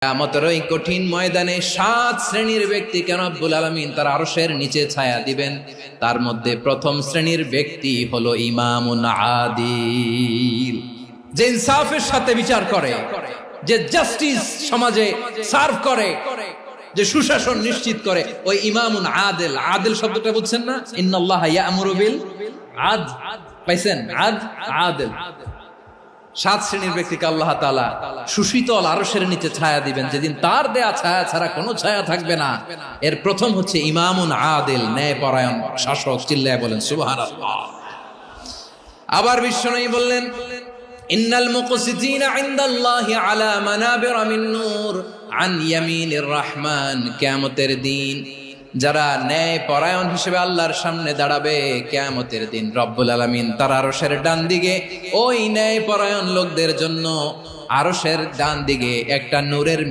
কিয়ামতের ওই কঠিন ময়দানে 7 শ্রেণীর ব্যক্তিকে রব্বুল আলামিন তার আরশের নিচে ছায়া দিবেন। তার মধ্যে প্রথম শ্রেণীর ব্যক্তি হলো ইমামুন আদিল, যে ইনসাফের সাথে বিচার করে, যে জাস্টিস সমাজে সার্ভ করে, যে সুশাসন নিশ্চিত করে, ওই ইমামুন আদিল। আদিল শব্দটা বুঝছেন না? ইন্নাল্লাহা ইয়া'মুরু বিল আদল, পাইছেন? আদিল। 7 শ্রেণীর ব্যক্তিকে আল্লাহ তাআলা সুশীতল আরশের নিচে ছায়া দিবেন, যেদিন তার দেয়া ছায়া ছাড়া কোনো ছায়া থাকবে না। এর প্রথম হচ্ছে ইমামুন আদিল, ন্যায়পরায়ণ শাসক। চিল্লায় বলেন সুবহানাল্লাহ। আবার বিশ্বনবী বললেন, ইন্নাল মুকসিতিনা ইনদাল্লাহি আলা মানাবিরা মিন নূর আন ইয়ামিনির রহমান। কিয়ামতের দিন যারা ন্যায় পরায়ণ হিসেবে আল্লাহর সামনে দাঁড়াবে, কিয়ামতের দিন রব্বুল আলামিন তার আরশের ডান দিকে ওই ন্যায় পরায়ণ লোকদের জন্য আরশের ডান দিকে একটা নূরের